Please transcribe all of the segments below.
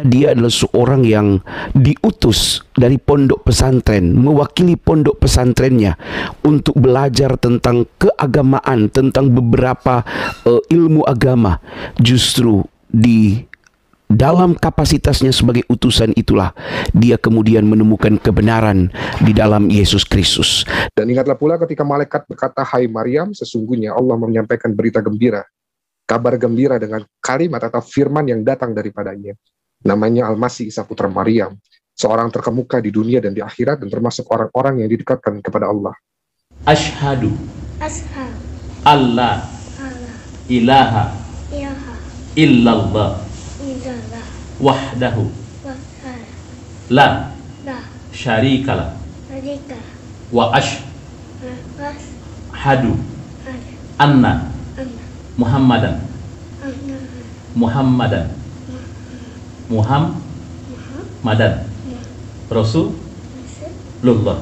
Dia adalah seorang yang diutus dari pondok pesantren, mewakili pondok pesantrennya untuk belajar tentang keagamaan, tentang beberapa ilmu agama. Justru di dalam kapasitasnya sebagai utusan itulah dia kemudian menemukan kebenaran di dalam Yesus Kristus. Dan ingatlah pula ketika malaikat berkata, "Hai Maryam, sesungguhnya Allah menyampaikan berita gembira, kabar gembira dengan kalimat atau firman yang datang daripadanya. Namanya Al-Masih Isa Putra Maryam, seorang terkemuka di dunia dan di akhirat dan termasuk orang-orang yang didekatkan kepada Allah." Asyhadu Allah ilaha illallah wahdahu la syarikalah wa asyhadu anna Muhammadan Rasulullah.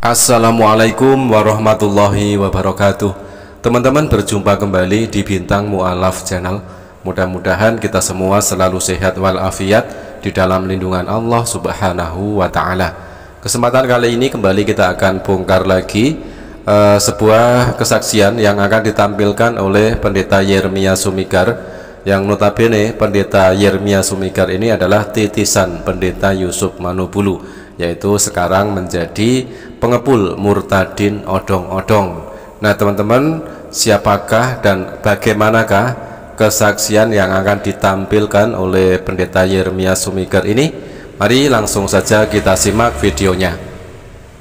Assalamualaikum warahmatullahi wabarakatuh. Teman-teman, berjumpa kembali di Bintang Mu'alaf Channel. Mudah-mudahan kita semua selalu sehat walafiat di dalam lindungan Allah Subhanahu wa Ta'ala. Kesempatan kali ini kembali kita akan bongkar lagi sebuah kesaksian yang akan ditampilkan oleh Pendeta Yeremia Sumikar, yang notabene Pendeta Yeremia Sumikar ini adalah titisan Pendeta Yusuf Manobulu, yaitu sekarang menjadi pengepul murtadin odong-odong. Nah teman-teman, siapakah dan bagaimanakah kesaksian yang akan ditampilkan oleh Pendeta Yeremia Sumikar ini? Mari langsung saja kita simak videonya.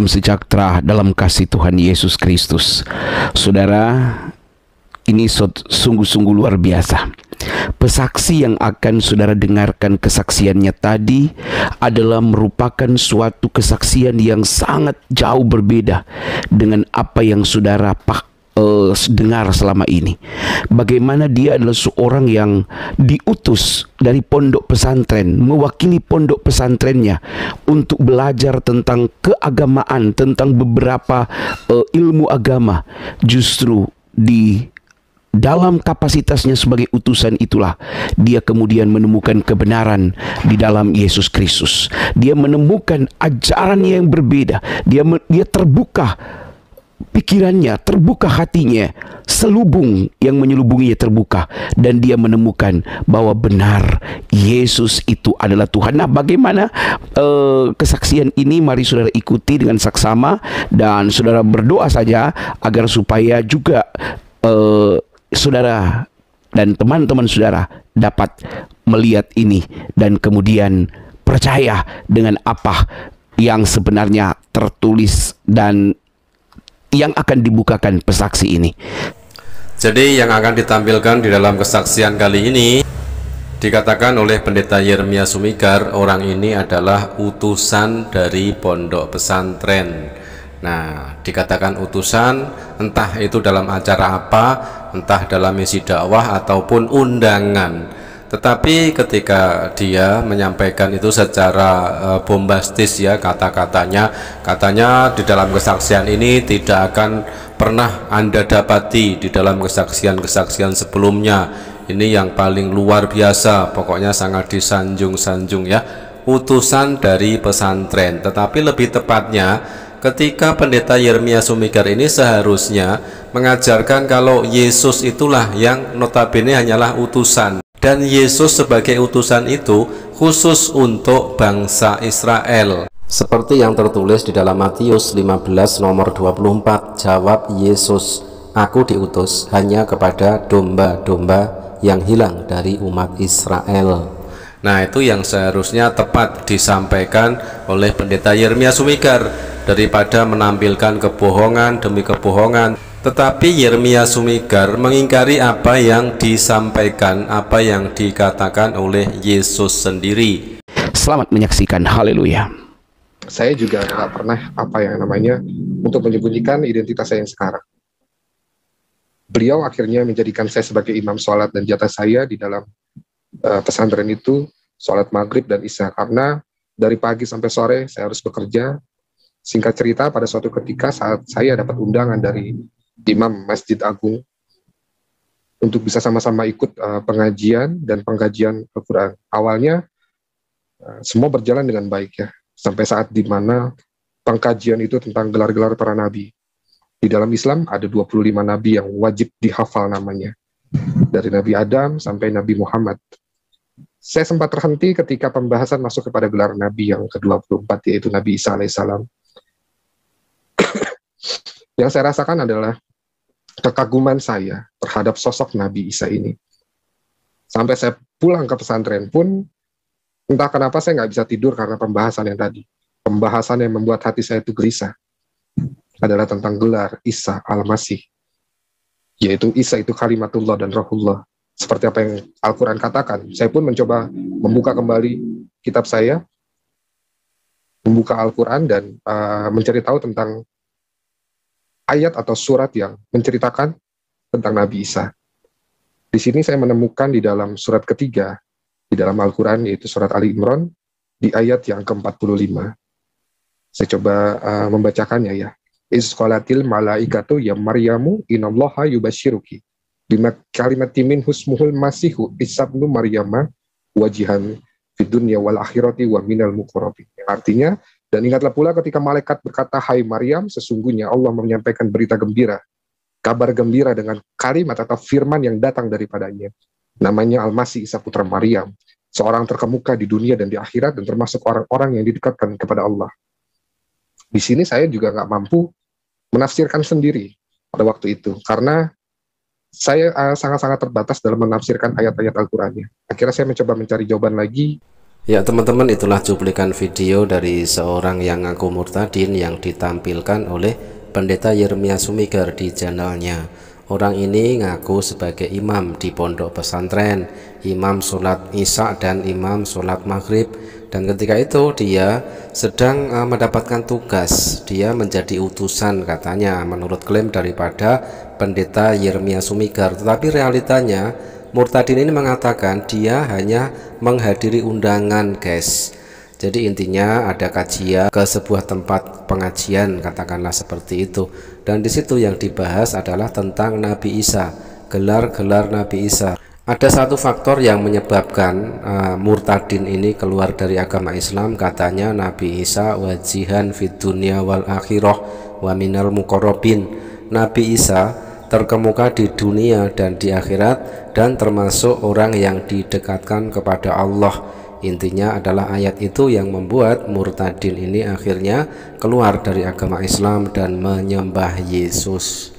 Sejahtera dalam kasih Tuhan Yesus Kristus. Saudara, ini sungguh-sungguh luar biasa. Pesaksi yang akan saudara dengarkan kesaksiannya tadi adalah merupakan suatu kesaksian yang sangat jauh berbeda dengan apa yang saudara dengar selama ini. Bagaimana dia adalah seorang yang diutus dari pondok pesantren, mewakili pondok pesantrennya untuk belajar tentang keagamaan, tentang beberapa ilmu agama. Justru di dalam kapasitasnya sebagai utusan itulah dia kemudian menemukan kebenaran di dalam Yesus Kristus. Dia menemukan ajaran yang berbeda. Dia terbuka pikirannya, terbuka hatinya, selubung yang menyelubunginya terbuka, dan dia menemukan bahwa benar Yesus itu adalah Tuhan. Nah, bagaimana kesaksian ini? Mari saudara ikuti dengan saksama dan saudara berdoa saja agar supaya juga saudara dan teman-teman saudara dapat melihat ini dan kemudian percaya dengan apa yang sebenarnya tertulis dan yang akan dibukakan pesaksi ini. Jadi yang akan ditampilkan di dalam kesaksian kali ini dikatakan oleh Pendeta Yeremia Sumikar, orang ini adalah utusan dari pondok pesantren. Nah, dikatakan utusan, entah itu dalam acara apa, entah dalam misi dakwah ataupun undangan. Tetapi ketika dia menyampaikan itu secara bombastis ya, katanya di dalam kesaksian ini tidak akan pernah Anda dapati di dalam kesaksian-kesaksian sebelumnya. Ini yang paling luar biasa, pokoknya sangat disanjung-sanjung ya, utusan dari pesantren. Tetapi lebih tepatnya ketika Pendeta Yeremia Sumikar ini seharusnya mengajarkan kalau Yesus itulah yang notabene hanyalah utusan, dan Yesus sebagai utusan itu khusus untuk bangsa Israel. Seperti yang tertulis di dalam Matius 15 nomor 24, jawab Yesus, "Aku diutus hanya kepada domba-domba yang hilang dari umat Israel." Nah, itu yang seharusnya tepat disampaikan oleh Pendeta Yeremia Sumikar, daripada menampilkan kebohongan demi kebohongan. Tetapi Yeremia Sumikar mengingkari apa yang disampaikan, apa yang dikatakan oleh Yesus sendiri. Selamat menyaksikan, haleluya. Saya juga nggak pernah untuk menyembunyikan identitas saya yang sekarang. Beliau akhirnya menjadikan saya sebagai imam sholat, dan jatah saya di dalam pesantren itu sholat maghrib dan isya, karena dari pagi sampai sore saya harus bekerja. Singkat cerita, pada suatu ketika saat saya dapat undangan dari Imam Masjid Agung untuk bisa sama-sama ikut pengajian dan pengkajian Al-Quran. Awalnya semua berjalan dengan baik ya, sampai saat di mana pengkajian itu tentang gelar-gelar para nabi. Di dalam Islam ada 25 nabi yang wajib dihafal namanya, dari Nabi Adam sampai Nabi Muhammad. Saya sempat terhenti ketika pembahasan masuk kepada gelar nabi yang ke-24, yaitu Nabi Isa alaihissalam. Yang saya rasakan adalah kekaguman saya terhadap sosok Nabi Isa ini. Sampai saya pulang ke pesantren pun, entah kenapa saya nggak bisa tidur karena pembahasan yang tadi. Pembahasan yang membuat hati saya itu gelisah adalah tentang gelar Isa Al-Masih, yaitu Isa itu kalimatullah dan rohullah. Seperti apa yang Al-Quran katakan. Saya pun mencoba membuka kembali kitab saya, membuka Al-Quran dan mencari tahu tentang ayat atau surat yang menceritakan tentang Nabi Isa. Di sini saya menemukan di dalam surat ketiga di dalam Al-Quran, yaitu surat Ali Imran, di ayat yang ke-45. Saya coba membacakannya ya. Izqalatil malaikatu ya Maryamu inallaha yubasyiruki bima kalimatimin husmuhul masihu isabnu Maryama wajihan fid dunya wal akhirati wa minal muqarrabin. Yang artinya, dan ingatlah pula ketika malaikat berkata, hai Maryam, sesungguhnya Allah menyampaikan berita gembira, kabar gembira dengan kalimat atau firman yang datang daripadanya. Namanya Al-Masih Isa putra Maryam, seorang terkemuka di dunia dan di akhirat, dan termasuk orang-orang yang didekatkan kepada Allah. Di sini saya juga nggak mampu menafsirkan sendiri pada waktu itu, karena saya sangat-sangat terbatas dalam menafsirkan ayat-ayat Al-Qurannya. Akhirnya saya mencoba mencari jawaban lagi. Ya teman-teman, itulah cuplikan video dari seorang yang ngaku murtadin yang ditampilkan oleh Pendeta Yeremia Sumigar di channelnya. Orang ini ngaku sebagai imam di pondok pesantren, imam sholat isya dan imam sholat maghrib. Dan ketika itu dia sedang mendapatkan tugas, dia menjadi utusan katanya menurut klaim daripada Pendeta Yeremia Sumigar. Tetapi realitanya murtadin ini mengatakan dia hanya menghadiri undangan, guys. Jadi intinya ada kajian ke sebuah tempat pengajian, katakanlah seperti itu. Dan di situ yang dibahas adalah tentang Nabi Isa, gelar-gelar Nabi Isa. Ada satu faktor yang menyebabkan murtadin ini keluar dari agama Islam, katanya Nabi Isa wajihan fid dunya wal akhirah wa minal muqarrabin. Nabi Isa terkemuka di dunia dan di akhirat, dan termasuk orang yang didekatkan kepada Allah. Intinya adalah ayat itu yang membuat murtadin ini akhirnya keluar dari agama Islam dan menyembah Yesus.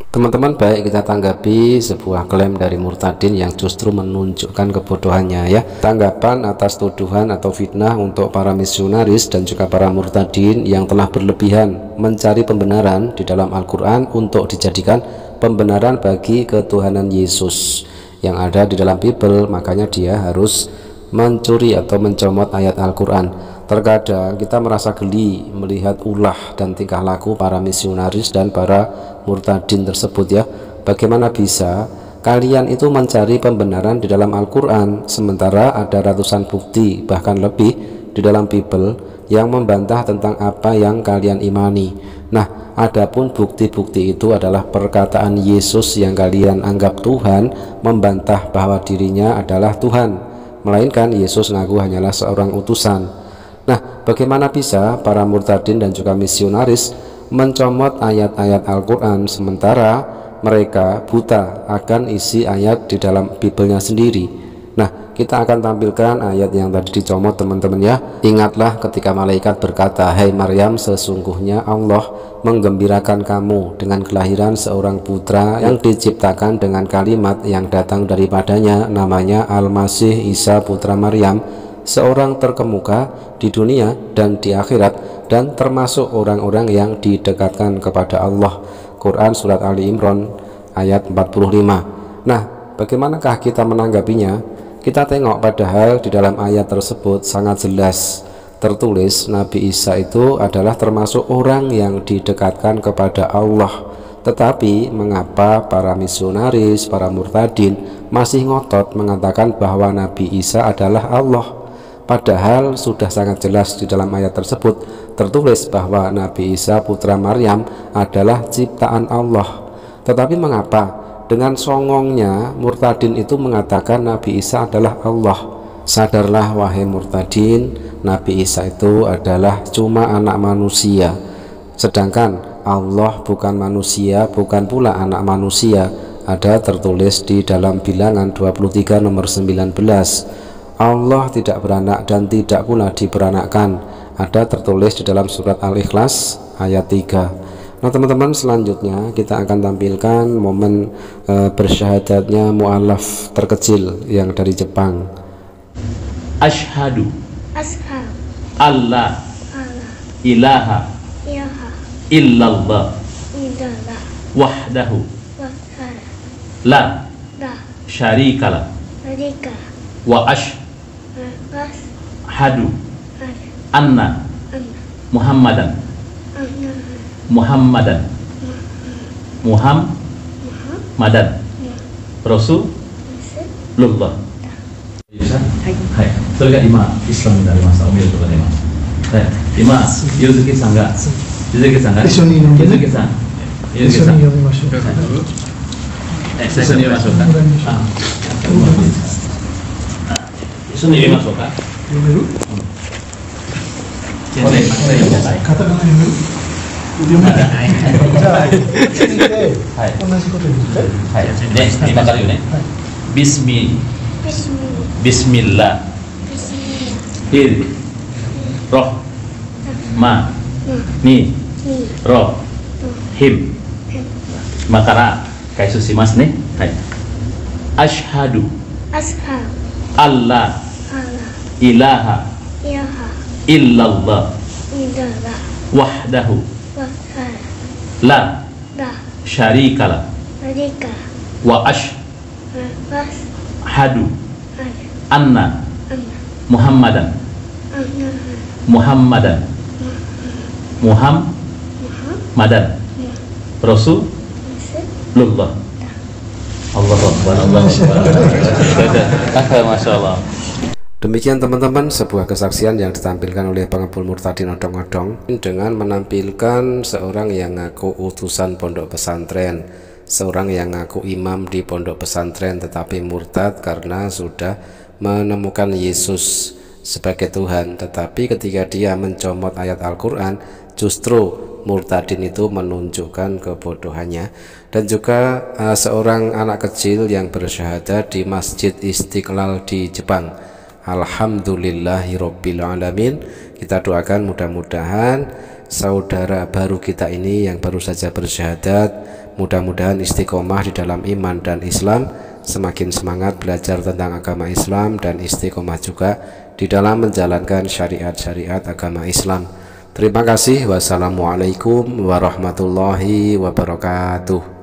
Teman-teman, baik kita tanggapi sebuah klaim dari murtadin yang justru menunjukkan kebodohannya ya. Tanggapan atas tuduhan atau fitnah untuk para misionaris dan juga para murtadin yang telah berlebihan mencari pembenaran di dalam Al-Quran untuk dijadikan pembenaran bagi ketuhanan Yesus yang ada di dalam Bible. Makanya dia harus mencuri atau mencomot ayat Al-Quran. Terkadang kita merasa geli melihat ulah dan tingkah laku para misionaris dan para murtadin tersebut ya. Bagaimana bisa kalian itu mencari pembenaran di dalam Al-Quran sementara ada ratusan bukti bahkan lebih di dalam Bible yang membantah tentang apa yang kalian imani. Nah, adapun bukti-bukti itu adalah perkataan Yesus yang kalian anggap Tuhan membantah bahwa dirinya adalah Tuhan, melainkan Yesus ngaku hanyalah seorang utusan. Nah, bagaimana bisa para murtadin dan juga misionaris mencomot ayat-ayat Al-Quran sementara mereka buta akan isi ayat di dalam Bible-nya sendiri? Nah, kita akan tampilkan ayat yang tadi dicomot teman-teman ya. Ingatlah ketika malaikat berkata, hai Maryam, sesungguhnya Allah menggembirakan kamu dengan kelahiran seorang putra yang diciptakan dengan kalimat yang datang daripadanya, namanya Al-Masih Isa putra Maryam, seorang terkemuka di dunia dan di akhirat, dan termasuk orang-orang yang didekatkan kepada Allah. Quran surat Ali Imran ayat 45. Nah, bagaimanakah kita menanggapinya? Kita tengok, padahal di dalam ayat tersebut sangat jelas tertulis Nabi Isa itu adalah termasuk orang yang didekatkan kepada Allah. Tetapi mengapa para misionaris, para murtadin masih ngotot mengatakan bahwa Nabi Isa adalah Allah? Padahal sudah sangat jelas di dalam ayat tersebut tertulis bahwa Nabi Isa putra Maryam adalah ciptaan Allah. Tetapi mengapa dengan songongnya murtadin itu mengatakan Nabi Isa adalah Allah? Sadarlah wahai murtadin, Nabi Isa itu adalah cuma anak manusia, sedangkan Allah bukan manusia, bukan pula anak manusia. Ada tertulis di dalam Bilangan 23 nomor 19, Allah tidak beranak dan tidak pula diperanakkan. Ada tertulis di dalam surat Al-Ikhlas ayat 3. Nah teman-teman, selanjutnya kita akan tampilkan momen bersyahadatnya mu'alaf terkecil yang dari Jepang. Ashhadu Allah ilaha illallah wahdahu la syarikalah wa ashhadu anna Muhammadan Rasulullah. はい、それが今イスラムになりました。おめでとうございます。はい、今ゆずきさんが一緒に読みましょうか。一緒に読みましょうか。一緒に読みましょうか。読める？カタカナ読める？読めない。じゃあ聞いて同じこと言って。はい。ね、今から言うね。Bismillah Rohmanirrohim. Makara kayak susimas nih. Hai. Ashhadu Allah ilaha illallah wahdahu la syarikalah wa ashhadu anna Muhammadan Rasulullah. Allahu Akbar, Allahu Akbar. Masya Allah. Demikian teman-teman, sebuah kesaksian yang ditampilkan oleh pengepul murtadin odong-odong dengan menampilkan seorang yang ngaku utusan pondok pesantren, seorang yang ngaku imam di pondok pesantren tetapi murtad karena sudah menemukan Yesus sebagai Tuhan. Tetapi ketika dia mencomot ayat Al-Quran, justru murtadin itu menunjukkan kebodohannya. Dan juga seorang anak kecil yang bersyahadat di Masjid Istiqlal di Jepang. Alhamdulillahirabbil alamin. Kita doakan mudah-mudahan saudara baru kita ini yang baru saja bersyahadat mudah-mudahan istiqomah di dalam iman dan Islam, semakin semangat belajar tentang agama Islam dan istiqomah juga di dalam menjalankan syariat-syariat agama Islam. Terima kasih. Wassalamualaikum warahmatullahi wabarakatuh.